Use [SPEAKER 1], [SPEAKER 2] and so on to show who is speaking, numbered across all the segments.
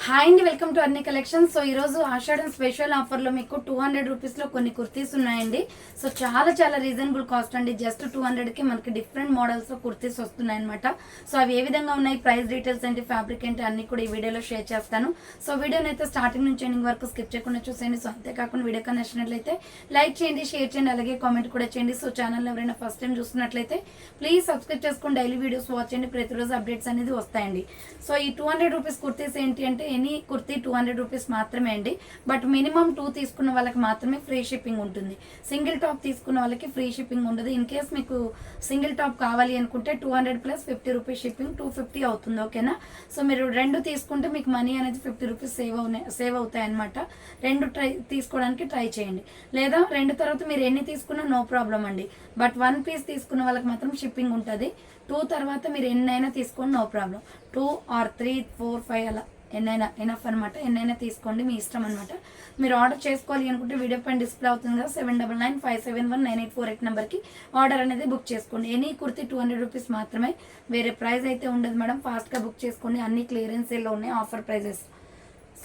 [SPEAKER 1] Hi అండి, welcome to అన్ని collections. So ఈరోజు ఆషాఢం స్పెషల్ ఆఫర్లో మీకు 200 రూపీస్లో కొన్ని కుర్తీస్ ఉన్నాయండి. సో చాలా రీజనబుల్ కాస్ట్ అండి. జస్ట్ 200కి మనకి డిఫరెంట్ మోడల్స్లో కుర్తీస్ వస్తున్నాయి అనమాట. సో అవి ఏ విధంగా ఉన్నాయి, ప్రైస్ డీటెయిల్స్ ఏంటి, ఫ్యాబ్రిక్ ఏంటి అన్ని కూడా ఈ వీడియోలో షేర్ చేస్తాను. సో వీడియోని అయితే స్టార్టింగ్ నుంచి ఎండింగ్ వరకు స్కిప్ చేయకుండా చూసేయండి. సో అంతేకాకుండా వీడియో కన్నా నచ్చినట్లయితే లైక్ చేయండి, షేర్ చేయండి, అలాగే కామెంట్ కూడా చేయండి. సో ఛానల్ ఎవరైనా ఫస్ట్ టైం చూస్తున్నట్లయితే ప్లీజ్ సబ్స్క్రైబ్ చేసుకొని డైలీ వీడియోస్ వాచ్ చేయండి. ప్రతిరోజు అప్డేట్స్ అనేది వస్తాయండి. సో ఈ 200 రూపీస్ కుర్తీస్ ఏంటి అంటే ఎనీ కుర్తీ 200 రూపీస్ మాత్రమే అండి. బట్ మినిమం 2 తీసుకున్న వాళ్ళకి మాత్రమే ఫ్రీ షిప్పింగ్ ఉంటుంది. సింగిల్ టాప్ తీసుకున్న వాళ్ళకి ఫ్రీ షిప్పింగ్ ఉండదు. ఇన్ కేస్ మీకు సింగిల్ టాప్ కావాలి అనుకుంటే 200 ప్లస్ 50 రూపీస్ షిప్పింగ్ 250 అవుతుంది. ఓకేనా? సో మీరు రెండు తీసుకుంటే మీకు మనీ అనేది 50 రూపీస్ సేవ్ అవుతాయి అనమాట. రెండు తీసుకోవడానికి ట్రై చేయండి. లేదా రెండు తర్వాత మీరు ఎన్ని తీసుకున్నా నో ప్రాబ్లం అండి. బట్ 1 పీస్ తీసుకున్న వాళ్ళకి మాత్రం షిప్పింగ్ ఉంటుంది. 2 తర్వాత మీరు ఎన్నైనా తీసుకోండి, నో ప్రాబ్లం. 2 ఆర్ 3, 4, 5 అలా ఎన్నైనా ఎనఫ్ అనమాట. ఎన్నైనా తీసుకోండి, మీ ఇష్టం అనమాట. మీరు ఆర్డర్ చేసుకోవాలి అనుకుంటే వీడియో పైన డిస్ప్లే అవుతుంది కదా, 7995719848 నెంబర్కి ఆర్డర్ అనేది బుక్ చేసుకోండి. ఎనీ కుర్తి 200 రూపీస్ మాత్రమే, వేరే ప్రైస్ అయితే ఉండదు మేడం. ఫాస్ట్గా బుక్ చేసుకోండి. అన్ని క్లియరెన్స్ సేల్లో ఉన్నాయి, ఆఫర్ ప్రైజెస్.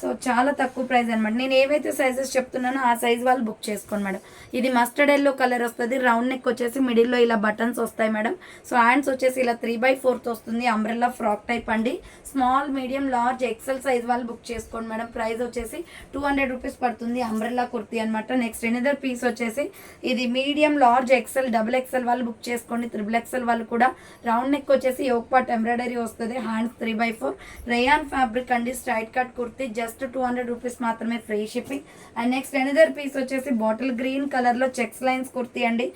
[SPEAKER 1] సో చాలా తక్కువ ప్రైస్ అనమాట. నేను ఏవైతే సైజెస్ చెప్తున్నానో ఆ సైజ్ వాళ్ళు బుక్ చేసుకోండి మేడం. ఇది మస్టర్డ్ ఎల్లో కలర్ వస్తుంది. రౌండ్ నెక్ వచ్చేసి మిడిల్లో ఇలా బటన్స్ వస్తాయి మేడం. సో హ్యాండ్స్ వచ్చేసి ఇలా 3/4 వస్తుంది. అంబ్రెల్లా ఫ్రాక్ టైప్ అండి. Small, medium, large, XL size వాళ్ళు బుక్ చేసుకోండి మేడం. ప్రైస్ వచ్చేసి 200 రూపీస్ పడుతుంది. అంబ్రెల్లా కుర్తీ అనమాట. నెక్స్ట్ ఎనదర్ పీస్ వచ్చేసి ఇది medium, large, XL, double XL వాళ్ళు బుక్ చేసుకోండి. 3 XL వాళ్ళు కూడా. రౌండ్ నెక్ వచ్చేసి యోక్ పార్ట్ ఎంబ్రాయిడరీ వస్తుంది. హ్యాండ్స్ 3/4 రేయాన్ ఫ్యాబ్రిక్ అండి. Straight cut kurti just 200 rupees మాత్రమే, free shipping. And next another piece వచ్చేసి బాటిల్ గ్రీన్ కలర్ లో చెక్స్ లైన్స్ కుర్తీ అండి.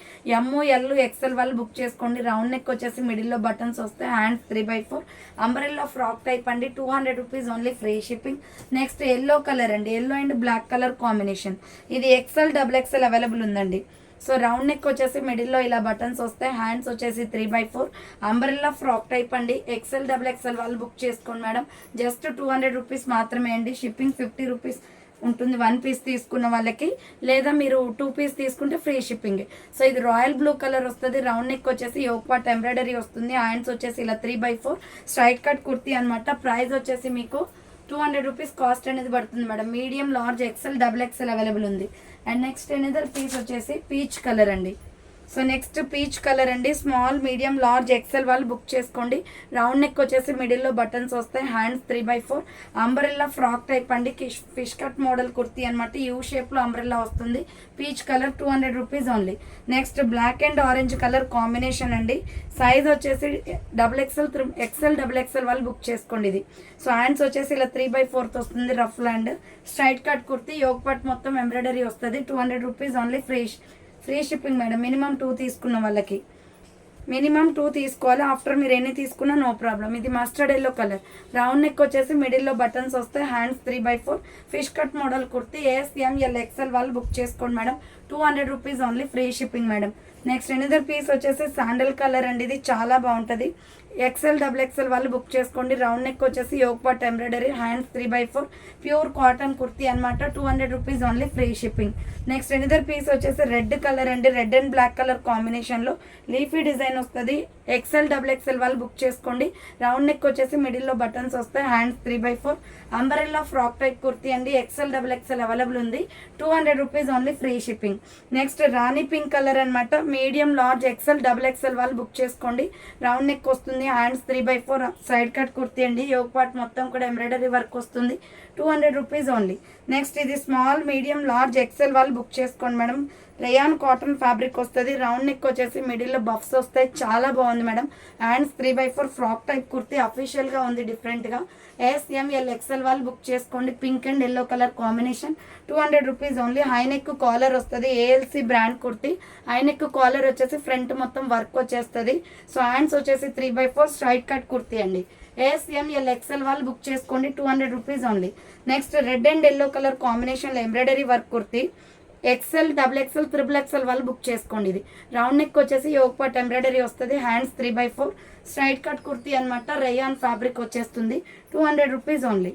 [SPEAKER 1] ML, XL వాళ్ళు బుక్ చేసుకోండి. రౌండ్ నెక్ వచ్చేసి మిడిల్ లో బటన్స్ వస్తాయి. హ్యాండ్స్ 3/4 అంబ్రెల్లా ఫ్రాక్ టైప్ అండి. 200 rupees only, free shipping. Next yellow colour అండి. Yellow and black colour combination. ఇది XL, XXL అవైలబుల్ ఉందండి. సో రౌండ్ నెక్ వచ్చేసి మిడిల్లో ఇలా బటన్స్ వస్తాయి. హ్యాండ్స్ వచ్చేసి 3/4 అంబ్రెల్లా ఫ్రాక్ టైప్ అండి. XL, XXL వాళ్ళు బుక్ చేసుకోండి మేడం. జస్ట్ 200 రూపీస్ మాత్రమే అండి. షిప్పింగ్ 50 రూపీస్ ఉంటుంది 1 పీస్ తీసుకున్న వాళ్ళకి. లేదా మీరు 2 పీస్ తీసుకుంటే ఫ్రీ షిప్పింగ్. సో ఇది రాయల్ బ్లూ కలర్ వస్తుంది. రౌండ్ నెక్ వచ్చేసి యోక్ పార్ట్ ఎంబ్రాయిడరీ వస్తుంది. హ్యాండ్స్ వచ్చేసి ఇలా 3/4 స్ట్రైట్ కట్ కుర్తీ అనమాట. ప్రైస్ వచ్చేసి మీకు 200 రూపీస్ కాస్ట్ అనేది పడుతుంది madam. Medium, large, XL, XXL available ఉంది. అండ్ నెక్స్ట్ ఎనదర్ పీస్ వచ్చేసి పీచ్ కలర్ అండి. సో నెక్స్ట్ పీచ్ కలర్ అండి. స్మాల్, మీడియం, లార్జ్, XL వాళ్ళు బుక్ చేసుకోండి. రౌండ్ నెక్ వచ్చేసి మిడిల్లో బటన్స్ వస్తాయి. హ్యాండ్స్ 3/4 అంబ్రెల్లా ఫ్రాక్ టైప్ అండి. ఫిష్ కట్ మోడల్ కుర్తీ అనమాట. యూ షేప్లో అంబ్రెల్లా వస్తుంది. Peach colour 200 rupees only. Next black and orange colour combination అండి. సైజ్ వచ్చేసి XL, XXL వాళ్ళు బుక్ చేసుకోండి ఇది. సో హ్యాండ్స్ వచ్చేసి ఇలా 3/4 వస్తుంది. Ruff land straight cut kurti. Yoke part మొత్తం ఎంబ్రాయిడరీ వస్తుంది. 200 rupees only, free shipping madam. Minimum 2 తీసుకున్న వాళ్ళకి. మినిమం 2 తీసుకోవాలి. ఆఫ్టర్ మీరు ఎన్ని తీసుకున్నా నో ప్రాబ్లం. ఇది mustard yellow colour. Round neck వచ్చేసి మిడిల్లో బటన్స్ వస్తాయి. Hands 3/4 fish cut model kurti. SML, XL వాళ్ళు బుక్ చేసుకోండి madam. 200 rupees only, free shipping madam. Next another piece వచ్చేసి శాండల్ కలర్ అండి. ఇది చాలా బాగుంటుంది. XL, XXL వాళ్ళు బుక్ చేసుకోండి. రౌండ్ నెక్ వచ్చేసి yoke part embroidery. Hands 3/4 pure cotton kurti అనమాట. 200 rupees only, free shipping. Next another piece వచ్చేసి రెడ్ కలర్ అండి. రెడ్ అండ్ బ్లాక్ కలర్ కాంబినేషన్లో లీఫీ డిజైన్ వస్తుంది. XL, XXL వాళ్ళు బుక్ చేసుకోండి. రౌండ్ నెక్ వచ్చేసి మిడిల్లో బటన్స్ వస్తాయి. Hands 3/4 umbrella frock type kurti అండి. XL, XXL అవైలబుల్ ఉంది. 200 rupees only, free shipping. Next రాణి పింక్ కలర్ అనమాట. మీడియం, లార్జ్, XL, XXL వాళ్ళు బుక్ చేసుకోండి. రౌండ్ నెక్ వస్తుంది. హ్యాండ్స్ 3/4 సైడ్ కట్ కుర్తీ అండి. యోక్ పార్ట్ మొత్తం కూడా ఎంబ్రాయిడరీ వర్క్ వస్తుంది. 200 రూపీస్ ఓన్లీ. నెక్స్ట్ ఇది స్మాల్, మీడియం, లార్జ్, XL వాళ్ళు బుక్ చేసుకోండి మేడం. రేయాన్ కాటన్ ఫ్యాబ్రిక్ వస్తుంది. రౌండ్ నెక్ వచ్చేసి మిడిల్లో బఫ్స్ వస్తాయి. చాలా బాగుంది madam. Hands 3/4 frock type kurti. అఫీషియల్గా ఉంది డిఫరెంట్గా. SML, XL వాళ్ళు బుక్ చేసుకోండి. Pink and yellow colour combination. 200 rupees only. High neck collar వస్తుంది. ALC brand kurti. High neck caller వచ్చేసి ఫ్రంట్ మొత్తం వర్క్ వచ్చేస్తుంది. సో హ్యాండ్స్ వచ్చేసి 3/4 స్ట్రైట్ కట్ కుర్తీ అండి. SML, XL వాళ్ళు బుక్ చేసుకోండి. 200 rupees only. Next red and yellow colour కాంబినేషన్లో embroidery work kurti. XL, XXL, XXL వాళ్ళు బుక్ చేసుకోండి. ఇది రౌండ్ నెక్ వచ్చేసి యోక్ పార్ట్ ఎంబ్రాయిడరీ వస్తుంది. హ్యాండ్స్ 3/4 స్ట్రైట్ కట్ కుర్తీ అనమాట. రేయాన్ ఫ్యాబ్రిక్ వచ్చేస్తుంది. 200 rupees only.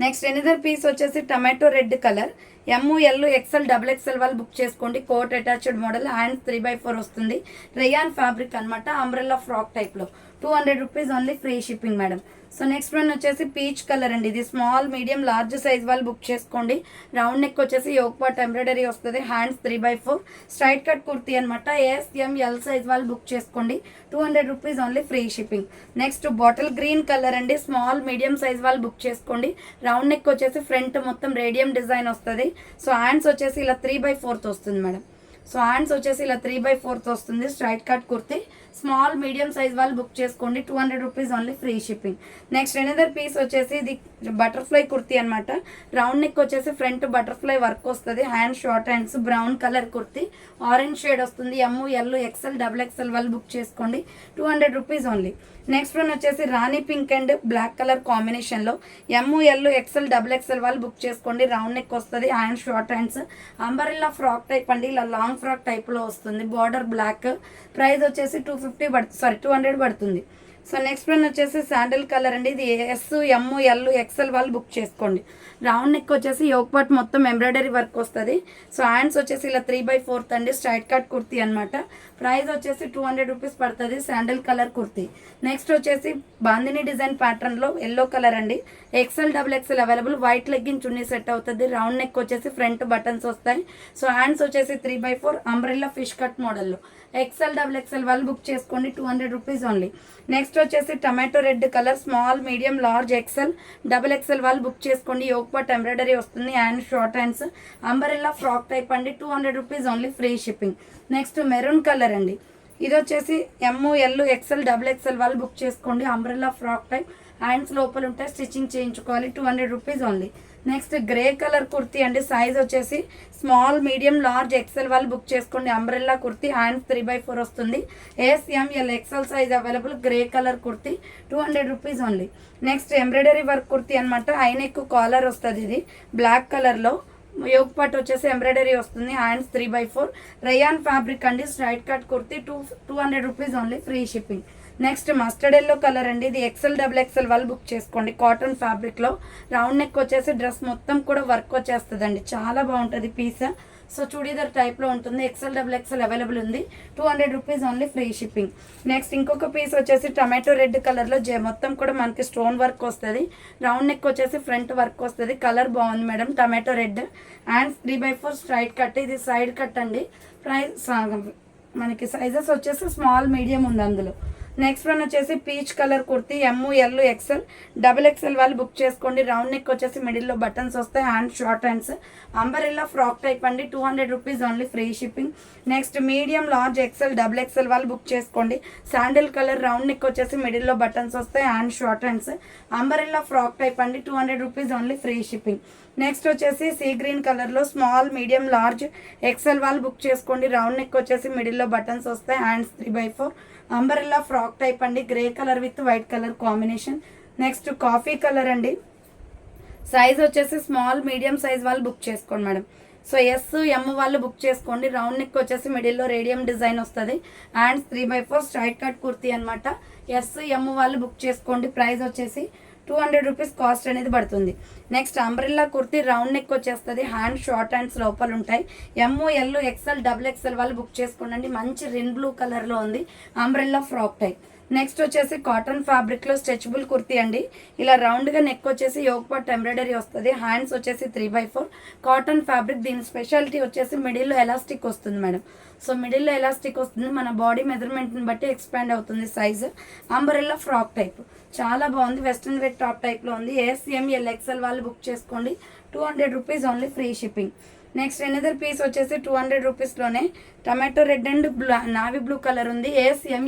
[SPEAKER 1] Next another piece వచ్చేసి tomato red colour. ML, XL, XXL వాళ్ళు బుక్ చేసుకోండి. Coat attached model. హ్యాండ్స్ 3/4 వస్తుంది. రేయాన్ ఫ్యాబ్రిక్ అనమాట. అంబ్రెల్లా ఫ్రాక్ టైప్లో 200 rupees only free shipping madam. So next one వచ్చేసి peach colour అండి. ఇది స్మాల్ మీడియం లార్జ్ సైజ్ వాళ్ళు బుక్ చేసుకోండి. రౌండ్ నెక్ వచ్చేసి యోక్ పార్ట్ ఎంబ్రాయిడరీ వస్తుంది. హ్యాండ్స్ 3/4 స్ట్రైట్ కట్ కుర్తీ అనమాట. ఎల్ సైజ్ వాళ్ళు బుక్ చేసుకోండి. 200 rupees only free shipping. Next bottle green colour అండి. స్మాల్ మీడియం సైజ్ వాళ్ళు బుక్ చేసుకోండి. రౌండ్ నెక్ వచ్చేసి ఫ్రంట్ మొత్తం రేడియం డిజైన్ వస్తుంది. సో హ్యాండ్స్ వచ్చేసి ఇలా 3/4 వస్తుంది మేడం. సో హ్యాండ్స్ వచ్చేసి ఇలా 3/4 వస్తుంది. Straight cut kurti small medium size వాళ్ళు బుక్ చేసుకోండి. 200 rupees only free shipping. Next another piece వచ్చేసి ఇది బటర్ఫ్లై కుర్తీ అనమాట. రౌండ్ నెక్ వచ్చేసి ఫ్రంట్ బటర్ఫ్లై వర్క్ వస్తుంది. Hand short hands brown colour kurti orange shade వస్తుంది. ఎల్ ఎక్స్ఎల్ XXL వాళ్ళు బుక్ చేసుకోండి. 200 రూపీస్ ఓన్లీ. నెక్స్ట్ వన్ వచ్చేసి rani pink and black colour కాంబినేషన్లో ఎల్ ఎక్స్ఎల్ XXL వాళ్ళు బుక్ చేసుకోండి. రౌండ్ నెక్ వస్తుంది. Hand short hands umbrella frock type అండి. ఇలా లాంగ్ ఫ్రాక్ టైప్లో వస్తుంది. Border black. ప్రైస్ వచ్చేసి 200 పడుతుంది. సో నెక్స్ట్ వన్ వచ్చేసి శాండిల్ కలర్ అండి. ఇది ఎల్ XL వాళ్ళు బుక్ చేసుకోండి. రౌండ్ నెక్ వచ్చేసి యోక్ పార్ట్ మొత్తం ఎంబ్రాయిడరీ వర్క్ వస్తుంది. సో హ్యాండ్స్ వచ్చేసి ఇలా 3/4 అండి. స్ట్రైట్ కట్ కుర్తీ అనమాట. ప్రైస్ వచ్చేసి 200 రూపీస్ పడుతుంది. Sandal colour kurti. నెక్స్ట్ వచ్చేసి బాందిని డిజైన్ ప్యాటర్న్లో ఎల్లో కలర్ అండి. XXL available. వైట్ లెగ్గిన్ చున్నీ సెట్ అవుతుంది. రౌండ్ నెక్ వచ్చేసి ఫ్రంట్ బటన్స్ వస్తాయి. సో హ్యాండ్స్ వచ్చేసి 3/4 అంబ్రెల్లా ఫిష్ కట్ మోడల్లో XXL వాళ్ళు బుక్ చేసుకోండి. 200 రూపీస్ ఓన్లీ. నెక్స్ట్ వచ్చేసి tomato red colour small medium large XXL వాళ్ళు బుక్ చేసుకోండి. యోక్ పార్ట్ ఎంబ్రాయిడరీ వస్తుంది. Hand short hands umbrella frock type అండి. 200 rupees only free shipping. Next maroon colour అండి. ఇది వచ్చేసి ఎల్ XXL వాళ్ళు బుక్ చేసుకోండి. అంబ్రెల్లా ఫ్రాక్ టైప్ హ్యాండ్స్ లోపల ఉంటాయి. స్టిచ్చింగ్ చేయించుకోవాలి. 200 rupees only. Next grey colour kurti అండి. సైజ్ వచ్చేసి స్మాల్ మీడియం లార్జ్ XL వాళ్ళు బుక్ చేసుకోండి. అంబ్రెల్లా కుర్తీ హ్యాండ్స్ 3/4 వస్తుంది. L XL size available. Grey colour kurti 200 rupees only. Next embroidery work kurti అనమాట. ఐనెక్ కాలర్ వస్తుంది. ఇది బ్లాక్ కలర్లో యోక్ పార్ట్ వచ్చేసి ఎంబ్రాయిడరీ వస్తుంది. హ్యాండ్స్ 3/4 రయాన్ ఫ్యాబ్రిక్ అండి. Straight cut kurti 200 rupees only free shipping. Next mustard yellow colour అండి. ఇది XXL వాళ్ళు బుక్ చేసుకోండి. కాటన్ ఫ్యాబ్రిక్లో రౌండ్ నెక్ వచ్చేసి డ్రెస్ మొత్తం కూడా వర్క్ వచ్చేస్తుందండి. చాలా బాగుంటుంది పీస్. సో చూడీదార్ టైప్లో ఉంటుంది. XXL అవైలబుల్ ఉంది. 200 rupees only free shipping. Next ఇంకొక పీస్ వచ్చేసి టమాటో రెడ్ కలర్లో మొత్తం కూడా మనకి స్టోన్ వర్క్ వస్తుంది. రౌండ్ నెక్ వచ్చేసి ఫ్రంట్ వర్క్ వస్తుంది. కలర్ బాగుంది madam. Tomato red hands 3/4 straight cut. ఇది సైడ్ కట్ అండి. ప్రైస్ మనకి సైజెస్ వచ్చేసి స్మాల్ మీడియం ఉంది అందులో. నెక్స్ట్ వన్ వచ్చేసి peach colour kurti L XXL వాళ్ళు బుక్ చేసుకోండి. రౌండ్ నెక్ వచ్చేసి మిడిల్లో బటన్స్ వస్తాయి. Hand short hands umbrella frock type అండి. 200 rupees only free shipping. Next medium large XXL వాళ్ళు బుక్ చేసుకోండి. శాండిల్ కలర్ రౌండ్ నెక్ వచ్చేసి మిడిల్లో బటన్స్ వస్తాయి. Hand short hands umbrella frock type అండి. 200 rupees only free shipping. Next వచ్చేసి sea green కలర్లో small medium large XL వాళ్ళు book చేసుకోండి. రౌండ్ నెక్ వచ్చేసి మిడిల్లో బటన్స్ వస్తాయి. హ్యాండ్స్ 3/4 అంబరెల్లా ఫ్రాక్ టైప్ అండి. Grey colour with white colour combination. Next coffee colour అండి. సైజ్ వచ్చేసి స్మాల్ మీడియం సైజ్ వాళ్ళు బుక్ చేసుకోండి మేడం. సో ఎం వాళ్ళు బుక్ చేసుకోండి. రౌండ్ నెక్ వచ్చేసి మిడిల్లో రేడియం డిజైన్ వస్తుంది. హ్యాండ్స్ 3/4 స్ట్రైట్ కట్ కుర్తీ అనమాట. ఎం వాళ్ళు బుక్ చేసుకోండి. ప్రైస్ వచ్చేసి 200 రూపీస్ కాస్ట్ అనేది పడుతుంది. Next umbrella kurti round neck వచ్చేస్తుంది. హ్యాండ్ షార్ట్ హ్యాండ్స్ లోపల ఉంటాయి. ఎల్ XXL వాళ్ళు బుక్ చేసుకోండి. మంచి రెడ్ బ్లూ కలర్లో ఉంది. Umbrella frock type. నెక్స్ట్ వచ్చేసి కాటన్ ఫ్యాబ్రిక్లో స్ట్రెచబుల్ కుర్తీ అండి. ఇలా రౌండ్గా నెక్ వచ్చేసి యోక్ పార్ట్ ఎంబ్రాయిడరీ వస్తుంది. హ్యాండ్స్ వచ్చేసి 3/4 కాటన్ ఫ్యాబ్రిక్. దీని స్పెషాలిటీ వచ్చేసి మిడిల్లో ఎలాస్టిక్ వస్తుంది మేడం. సో మిడిల్లో ఎలాస్టిక్ వస్తుంది. మన బాడీ మెజర్మెంట్ని బట్టి ఎక్స్పాండ్ అవుతుంది సైజు. అంబరెల్లా ఫ్రాక్ టైప్ చాలా బాగుంది. వెస్ట్రన్ వేర్ టాప్ టైప్లో ఉంది. ఎల్ XL వాళ్ళు బుక్ చేసుకోండి. 200 rupees only free shipping. Next another piece వచ్చేసి 200 రూపీస్లోనే tomato red and navy blue colour ఉంది.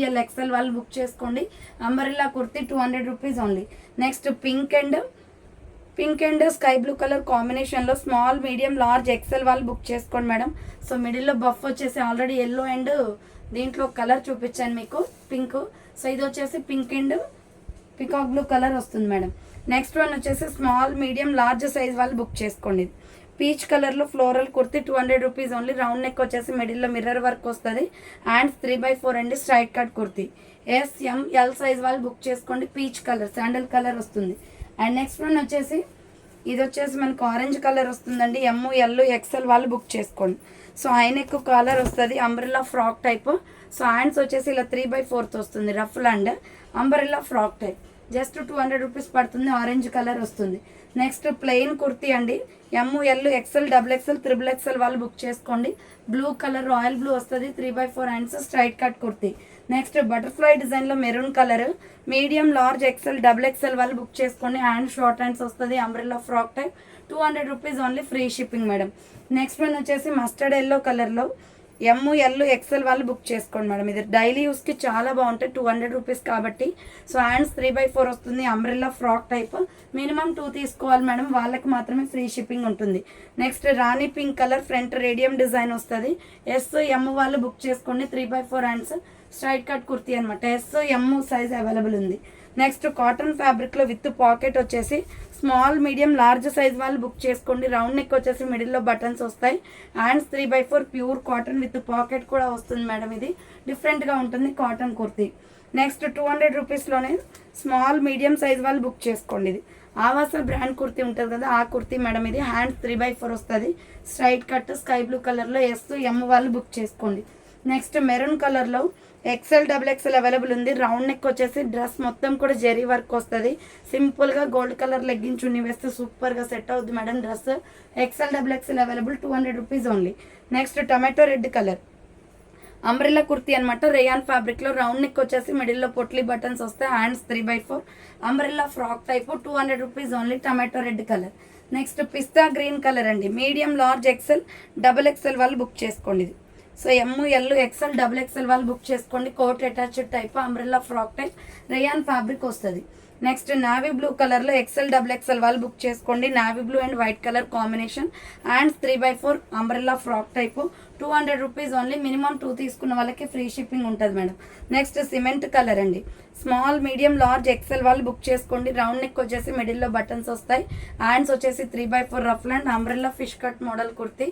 [SPEAKER 1] ఎల్ XL వాళ్ళు బుక్ చేసుకోండి. Umbrella kurti 200 rupees only. Next pink and sky blue colour కాంబినేషన్లో స్మాల్ మీడియం లార్జ్ XL వాళ్ళు book చేసుకోండి madam. So మిడిల్లో buff వచ్చేసి ఆల్రెడీ ఎల్లో అండ్ దీంట్లో కలర్ చూపించాను మీకు పింక్. సో ఇది వచ్చేసి pink and peacock blue colour వస్తుంది మేడం. నెక్స్ట్ వన్ వచ్చేసి స్మాల్ మీడియం లార్జ్ సైజ్ వాళ్ళు బుక్ చేసుకోండి. పీచ్ కలర్లో floral kurti 200 rupees only. Round neck వచ్చేసి మిడిల్లో మిర్రర్ వర్క్ వస్తుంది. హ్యాండ్స్ 3/4 అండి. Straight cut kurti. L size వాళ్ళు బుక్ చేసుకోండి. పీచ్ కలర్ శాండల్ కలర్ వస్తుంది. అండ్ నెక్స్ట్ వన్ వచ్చేసి ఇది వచ్చేసి మనకు ఆరెంజ్ కలర్ వస్తుందండి. ML XL వాళ్ళు బుక్ చేసుకోండి. సో హైనెక్ కాలర్ వస్తుంది, umbrella frock type. So hands వచ్చేసి ఇలా 3/4 వస్తుంది, rough and umbrella frock type. Just 200 rupees పడుతుంది. ఆరెంజ్ కలర్ వస్తుంది. నెక్స్ట్ ప్లెయిన్ కుర్తీ అండి. ML XL XXL XXL వాళ్ళు బుక్ చేసుకోండి. బ్లూ కలర్ రాయల్ బ్లూ వస్తుంది, 3/4 hands, straight cut kurti. Next butterfly డిజైన్లో maroon colour, medium large XL XXL వాళ్ళు book చేసుకోండి. Hand short hands వస్తుంది, umbrella frock type. 200 rupees only, free shipping madam. Next one వచ్చేసి mustard yellow కలర్లో ML XL వాళ్ళు book చేసుకోండి madam. ఇది daily యూస్కి చాలా బాగుంటాయి, 200 రూపీస్ కాబట్టి. సో హ్యాండ్స్ 3/4 వస్తుంది, అంబ్రెల్లా ఫ్రాక్ టైప్. మినిమం 2 తీసుకోవాలి మేడం, వాళ్ళకి మాత్రమే ఫ్రీ షిప్పింగ్ ఉంటుంది. నెక్స్ట్ రాణి pink colour, front radium design వస్తుంది. SM వాళ్ళు బుక్ చేసుకోండి, 3/4 హ్యాండ్స్, స్ట్రైట్ కట్ కుర్తీ అనమాట. SM సైజ్ అవైలబుల్ ఉంది. నెక్స్ట్ కాటన్ ఫ్యాబ్రిక్లో విత్ పాకెట్ వచ్చేసి స్మాల్ మీడియం లార్జ్ సైజ్ వాళ్ళు బుక్ చేసుకోండి. రౌండ్ నెక్ వచ్చేసి మిడిల్లో బటన్స్ వస్తాయి. Hands 3/4 pure cotton with pocket కూడా వస్తుంది మేడం. ఇది డిఫరెంట్గా ఉంటుంది కాటన్ కుర్తీ. నెక్స్ట్ 200 రూపీస్లోనే స్మాల్ మీడియం సైజ్ వాళ్ళు బుక్ చేసుకోండి. ఇది ఆవాస బ్రాండ్ కుర్తీ ఉంటుంది కదా, ఆ కుర్తీ మేడం. ఇది హ్యాండ్స్ 3/4 వస్తుంది, స్ట్రైట్ కట్ స్కై బ్లూ కలర్లో. SM వాళ్ళు బుక్ చేసుకోండి. నెక్స్ట్ మెరూన్ కలర్లో XL XXL అవైలబుల్ ఉంది. రౌండ్ నెక్ వచ్చేసి డ్రెస్ మొత్తం కూడా జెరీ వర్క్ వస్తుంది. సింపుల్గా గోల్డ్ కలర్ లెగ్గిన్ చున్నీ వేస్తే సూపర్గా సెట్ అవుతుంది madam dress. XL XXL available, 200 rupees only. Next tomato red colour umbrella kurti అనమాట. రేయాన్ ఫ్యాబ్రిక్లో రౌండ్ నెక్ వచ్చేసి మిడిల్లో పొట్లీ బటన్స్ వస్తాయి. Hands 3/4 umbrella frock type, 200 rupees only. Tomato red colour. Next పిస్తా గ్రీన్ కలర్ అండి. మీడియం లార్జ్ XL XXL వాళ్ళు book చేసుకోండి. ఇది సో ML XL XXL వాళ్ళు బుక్ చేసుకోండి. Coat attached type, umbrella frock type, rayon fabric వస్తుంది. Next navy blue కలర్లో XL XXL వాళ్ళు బుక్ చేసుకోండి. Navy blue and white colour combination. Hands 3/4 umbrella frock type, 200 rupees only. Minimum 2 తీసుకున్న వాళ్ళకి free shipping ఉంటుంది madam. Next cement colour అండి. Small medium large XL వాళ్ళు book చేసుకోండి. రౌండ్ నెక్ వచ్చేసి మిడిల్లో బటన్స్ వస్తాయి. హ్యాండ్స్ వచ్చేసి 3/4 ruff and umbrella fish cut model kurti.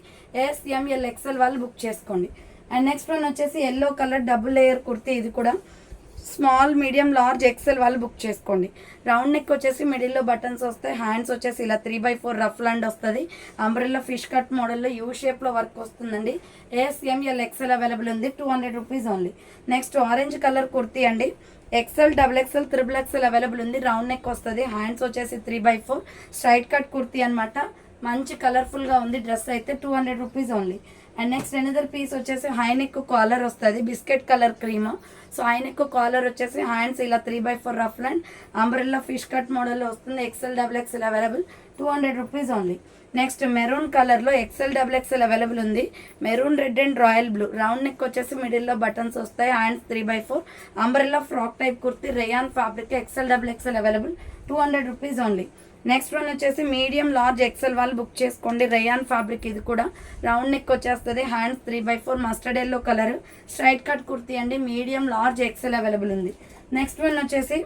[SPEAKER 1] SML XL వాళ్ళు బుక్ చేసుకోండి. అండ్ నెక్స్ట్ వన్ వచ్చేసి yellow colour double layer kurti. ఇది కూడా స్మాల్ మీడియం లార్జ్ XL వాళ్ళు బుక్ చేసుకోండి. రౌండ్ నెక్ వచ్చేసి మిడిల్లో బటన్స్ వస్తాయి. హ్యాండ్స్ వచ్చేసి ఇలా 3/4 రఫ్ ల్యాండ్ వస్తుంది. అంబ్రెల్లా ఫిష్ కట్ మోడల్లో యూ షేప్లో వర్క్ వస్తుందండి. SML XL అవైలబుల్ ఉంది, 200 rupees only. Next orange colour kurti అండి. XL XXL XXL అవైలబుల్ ఉంది. రౌండ్ నెక్ వస్తుంది. హ్యాండ్స్ వచ్చేసి 3/4 స్ట్రైట్ కట్ కుర్తీ అనమాట. మంచి కలర్ఫుల్గా ఉంది డ్రెస్ అయితే, 200 rupees only. And next another piece వచ్చేసి హైనెక్ కాలర్ వస్తుంది, biscuit colour cream. So high neck collar వచ్చేసి హ్యాండ్స్ ఇలా 3/4 ruff and umbrella fish cut మోడల్లో వస్తుంది. XL XXL available, 200 rupees only. Next maroon కలర్లో XL XXL అవైలబుల్ ఉంది. Maroon red and royal blue. Round neck వచ్చేసి మిడిల్లో buttons వస్తాయి. Hands 3/4 umbrella frock type kurti, rayon fabric. XL XXL available, 200 rupees only. Next one వచ్చేసి medium large XL వాళ్ళు book చేసుకోండి. Rayon fabric. ఇది కూడా రౌండ్ నెక్ వచ్చేస్తుంది. Hands 3/4 mustard yellow colour straight cut kurti అండి. మీడియం లార్జ్ XL అవైలబుల్ ఉంది. Next one వచ్చేసి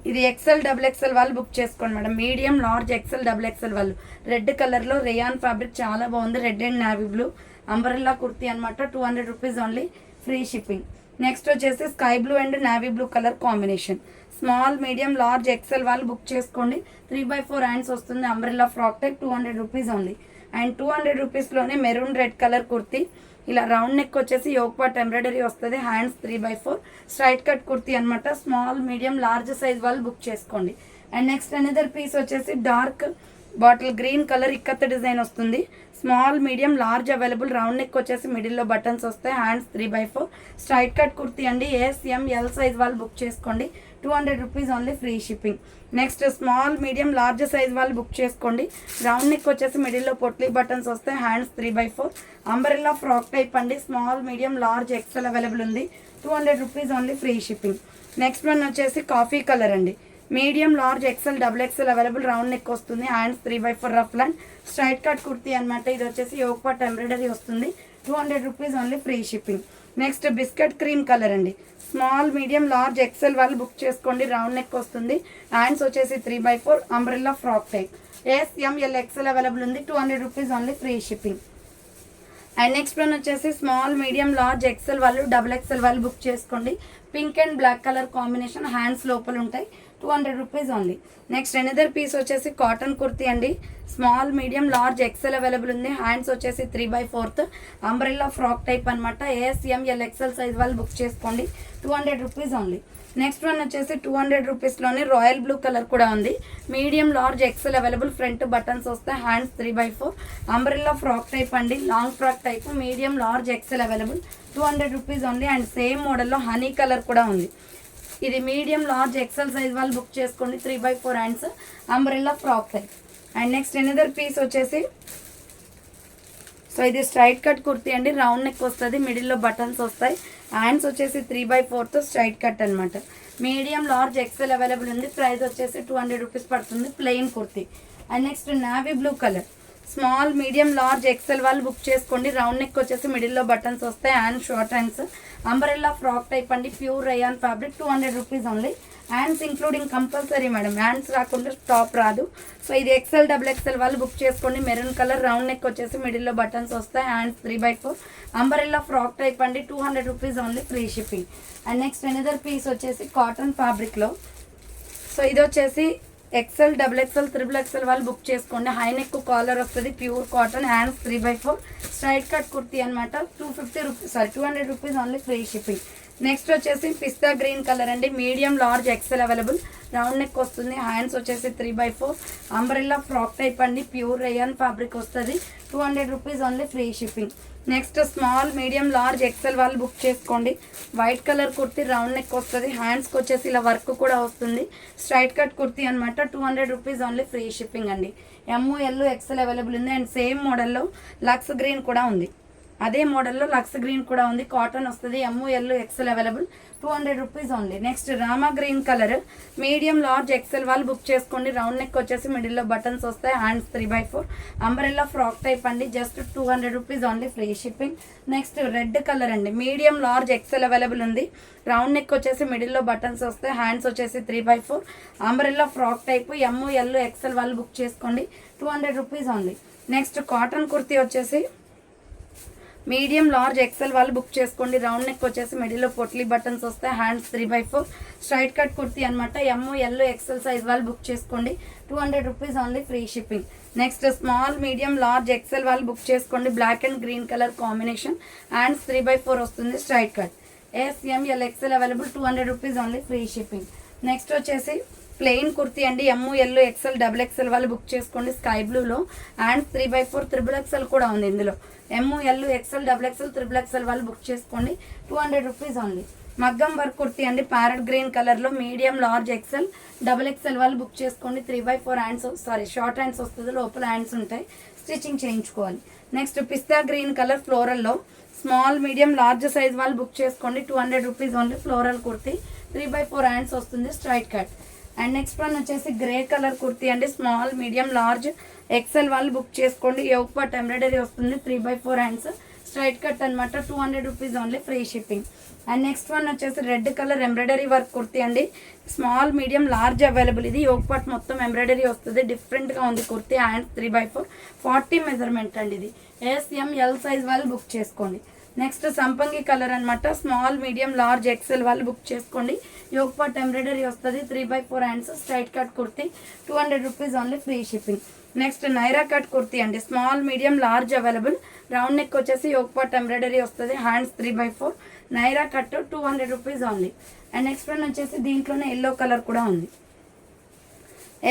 [SPEAKER 1] ఇది XL XXL వాళ్ళు బుక్ చేసుకోండి madam. Medium large XL XXL వాళ్ళు రెడ్ కలర్లో రేయాన్ ఫ్యాబ్రిక్ చాలా బాగుంది. Red and navy blue umbrella kurti అనమాట, 200 rupees only, free shipping. Next వచ్చేసి sky blue and navy blue colour combination. Small medium large XL వాళ్ళు book చేసుకోండి. 3/4 hands వస్తుంది. Umbrella frock type, 200 rupees only. And 200 రూపీస్లోనే maroon red colour kurti. ఇలా round neck వచ్చేసి yoke part embroidery వస్తుంది. Hands 3/4 straight cut kurti అనమాట. Small medium large size వాళ్ళు book చేసుకోండి. అండ్ నెక్స్ట్ అనదర్ పీస్ వచ్చేసి dark bottle green colour ikat design వస్తుంది. Small medium large available. Round neck వచ్చేసి మిడిల్లో బటన్స్ వస్తాయి. హ్యాండ్స్ 3/4 స్ట్రైట్ కట్ కుర్తీ అండి. SML సైజ్ వాళ్ళు బుక్ చేసుకోండి. 200 rupees only, free shipping. Next small medium large size వాళ్ళు book చేసుకోండి. రౌండ్ నెక్ వచ్చేసి మిడిల్లో పొట్లీ బటన్స్ వస్తాయి. హ్యాండ్స్ 3/4 అంబ్రెల్లా ఫ్రాక్ టైప్ అండి. Small medium large XL available ఉంది. 200 rupees only, free shipping. Next one వచ్చేసి కాఫీ కలర్ అండి. Medium large XL XXL available. Round neck వస్తుంది. Hands 3/4 ruff and straight cut kurti అనమాట. ఇది వచ్చేసి యోక్ పార్ట్ ఎంబ్రాయిడరీ వస్తుంది. 200 rupees only, free shipping. Next biscuit cream colour అండి. Small medium large XL వాళ్ళు book చేసుకోండి. రౌండ్ నెక్ వస్తుంది. హ్యాండ్స్ వచ్చేసి 3/4 umbrella frock type. SML XL available ఉంది. 200 rupees only, free shipping. And next one వచ్చేసి small medium large XL వాళ్ళు XXL వాళ్ళు book చేసుకోండి. Pink and black colour combination. Hands లోపల ఉంటాయి. 200 rupees only. Next another piece వచ్చేసి cotton kurti అండి. Small medium large XL available ఉంది. హ్యాండ్స్ వచ్చేసి 3/4 అంబ్రెల్లా ఫ్రాక్ టైప్ అనమాట. ASML ఎక్సెల్ సైజ్ వాళ్ళు బుక్ చేసుకోండి. 200 రూపీస్ ఓన్లీ. నెక్స్ట్ వన్ వచ్చేసి 200 రూపీస్లోనే రాయల్ బ్లూ కలర్ కూడా ఉంది. Medium large XL available. Front buttons వస్తాయి. హ్యాండ్స్ 3/4 అంబ్రెల్లా ఫ్రాక్ టైప్ అండి. Long frock type medium large XL available. 200 rupees only. And same మోడల్లో honey colour కూడా ఉంది. ఇది మీడియం లార్జ్ ఎక్సెల్ సైజ్ వాళ్ళు బుక్ చేసుకోండి. 3/4 hands umbrella frock type. And next another piece వచ్చేసి so ఇది straight cut kurti అండి. రౌండ్ నెక్ వస్తుంది. మిడిల్లో బటన్స్ వస్తాయి. హ్యాండ్స్ వచ్చేసి 3/4 స్ట్రైట్ కట్ అనమాట. మీడియం లార్జ్ ఎక్సెల్ అవైలబుల్ ఉంది. ప్రైస్ వచ్చేసి 200 రూపీస్ పడుతుంది. Plain kurti. And next navy blue colour small medium large XL వాళ్ళు బుక్ చేసుకోండి. రౌండ్ నెక్ వచ్చేసి మిడిల్లో బటన్స్ వస్తాయి. Hands short hands umbrella frock type అండి. Pure rayon fabric. 200 rupees only. Hands including compulsory madam. Hands రాకుండా top రాదు. So ఇది XL XXL వాళ్ళు బుక్ చేసుకోండి. మెరూన్ కలర్ రౌండ్ నెక్ వచ్చేసి మిడిల్లో బటన్స్ వస్తాయి. హ్యాండ్స్ 3/4 అంబ్రెల్లా ఫ్రాక్ టైప్ అండి. 200 rupees only. Free shipping. And next another piece వచ్చేసి కాటన్ ఫ్యాబ్రిక్లో సో ఇది వచ్చేసి XL XXL XXL వాళ్ళు బుక్ చేసుకోండి. హై నెక్ కాలర్ వస్తుంది. Pure cotton. Hands 3/4 straight cut kurti అనమాట. 200 rupees only. Free shipping. Next వచ్చేసి పిస్తా గ్రీన్ కలర్ అండి. Medium large XL available. Round neck వస్తుంది. హ్యాండ్స్ వచ్చేసి 3/4 అంబ్రెల్లా ఫ్రాక్ టైప్ అండి. ప్యూర్ రేయాన్ ఫ్యాబ్రిక్ వస్తుంది. 200 rupees only. Free shipping. Next small medium large XL వాళ్ళు book చేసుకోండి. White colour kurti round neck వస్తుంది. హ్యాండ్స్కి వచ్చేసి ఇలా వర్క్ కూడా వస్తుంది. స్ట్రైట్ కట్ కుర్తీ అనమాట. 200 రూపీస్ ఓన్లీ. ఫ్రీ షిప్పింగ్ అండి. ML XL అవైలబుల్ ఉంది. అండ్ సేమ్ మోడల్లో లక్స్ గ్రీన్ కూడా ఉంది. అదే మోడల్లో లక్స్ గ్రీన్ కూడా ఉంది. కాటన్ వస్తుంది. ML XL available. 200 rupees only. Next రామా green colour medium large XL వాళ్ళు బుక్ చేసుకోండి. రౌండ్ నెక్ వచ్చేసి మిడిల్లో బటన్స్ వస్తాయి. హ్యాండ్స్ 3/4 అంబ్రెల్లా ఫ్రాక్ టైప్ అండి. Just 200 rupees only. Free shipping. Next red colour అండి. మీడియం లార్జ్ ఎక్సెల్ అవైలబుల్ ఉంది. Round neck వచ్చేసి మిడిల్లో బటన్స్ వస్తాయి. హ్యాండ్స్ వచ్చేసి 3/4 umbrella frock type. ML XL వాళ్ళు బుక్ చేసుకోండి. 200 rupees only. Next cotton kurti వచ్చేసి మీడియం లార్జ్ ఎక్సెల్ వాళ్ళు బుక్ చేసుకోండి. రౌండ్ నెక్ వచ్చేసి మిడిల్లో పొట్లీ బటన్స్ వస్తాయి. హ్యాండ్స్ 3/4 స్ట్రైట్ కట్ కుర్తీ అనమాట. ML XL సైజ్ వాళ్ళు బుక్ చేసుకోండి. 200 rupees only. Free shipping. Next small medium large XL వాళ్ళు బుక్ చేసుకోండి. Black and green colour combination. Hands 3/4 వస్తుంది. Straight cut. ASML XL available. 200 rupees only. Free shipping. Next వచ్చేసి plain kurti అండి. ML XL XXL వాళ్ళు book చేసుకోండి. Sky బ్లూలో hands 3/4 XXL కూడా ఉంది ఇందులో. ML XL XXL XXL వాళ్ళు బుక్ చేసుకోండి. 200 రూపీస్ ఓన్లీ. మగ్గం వర్క్ కుర్తీ అండి. ప్యారెట్ గ్రీన్ కలర్లో మీడియం లార్జ్ XL XXL వాళ్ళు బుక్ చేసుకోండి. 3/4 హ్యాండ్స్ షార్ట్ హ్యాండ్స్ వస్తుంది. లోపల హ్యాండ్స్ ఉంటాయి. స్టిచ్చింగ్ చేయించుకోవాలి. నెక్స్ట్ పిస్తా గ్రీన్ కలర్ ఫ్లోరల్లో స్మాల్ మీడియం లార్జ్ సైజ్ వాళ్ళు బుక్ చేసుకోండి. 200 rupees only. Floral kurti 3/4 hands వస్తుంది. Straight cut. And next one వచ్చేసి గ్రే కలర్ కుర్తీ అండి. స్మాల్ మీడియం లార్జ్ XL వాళ్ళు బుక్ చేసుకోండి. యోక్ పార్ట్ ఎంబ్రాయిడరీ వస్తుంది. 3/4 హ్యాండ్స్ స్ట్రైట్ కట్ అనమాట. 200 rupees only. Free shipping. And next one వచ్చేసి red colour embroidery work kurti అండి. Small medium large available. ఇది yoke part మొత్తం ఎంబ్రాయిడరీ వస్తుంది. డిఫరెంట్గా ఉంది కుర్తీ. హ్యాండ్స్ 3/4 40 మెజర్మెంట్ అండి. ఇది ASML సైజ్ వాళ్ళు బుక్ చేసుకోండి. నెక్స్ట్ సంపంగి కలర్ అనమాట. స్మాల్ మీడియం లార్జ్ XL వాళ్ళు బుక్ చేసుకోండి. యోక్ పార్ట్ ఎంబ్రాయిడరీ వస్తుంది. 3/4 hands straight cut kurti. 200 rupees only. Free shipping. Next Naira cut kurti అండి. Small medium large available. Round neck వచ్చేసి యోక్ పార్ట్ ఎంబ్రాయిడరీ వస్తుంది. Hands 3/4 Naira cut. 200 rupees only. And next one వచ్చేసి దీంట్లోనే yellow colour కూడా ఉంది.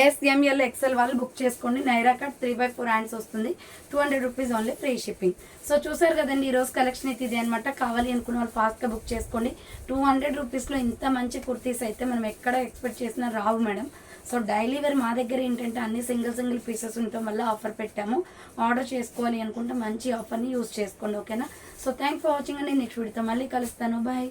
[SPEAKER 1] ASML XL వాళ్ళు book చేసుకోండి. నైరా కట్ 3/4 హ్యాండ్స్ వస్తుంది. 200 rupees only. Free shipping. So చూసారు కదండి ఈరోజు కలెక్షన్ అయితే ఇది అనమాట. కావాలి అనుకున్న వాళ్ళు ఫాస్ట్గా బుక్ చేసుకోండి. 200 రూపీస్లో ఇంత మంచి కుర్తీస్ అయితే మనం ఎక్కడ ఎక్స్పెక్ట్ చేసినా రావు మేడం. సో డైలీ వేర్ మా దగ్గర ఏంటంటే అన్ని సింగిల్ పీసెస్ ఉండటం వల్ల ఆఫర్ పెట్టాము. ఆర్డర్ చేసుకోవాలి అనుకుంటే మంచి ఆఫర్ని యూజ్ చేసుకోండి. ఓకేనా. సో థ్యాంక్స్ ఫర్ వాచింగ్ అండి. నెక్స్ట్ వీడియోతో మళ్ళీ కలుస్తాను. బాయ్.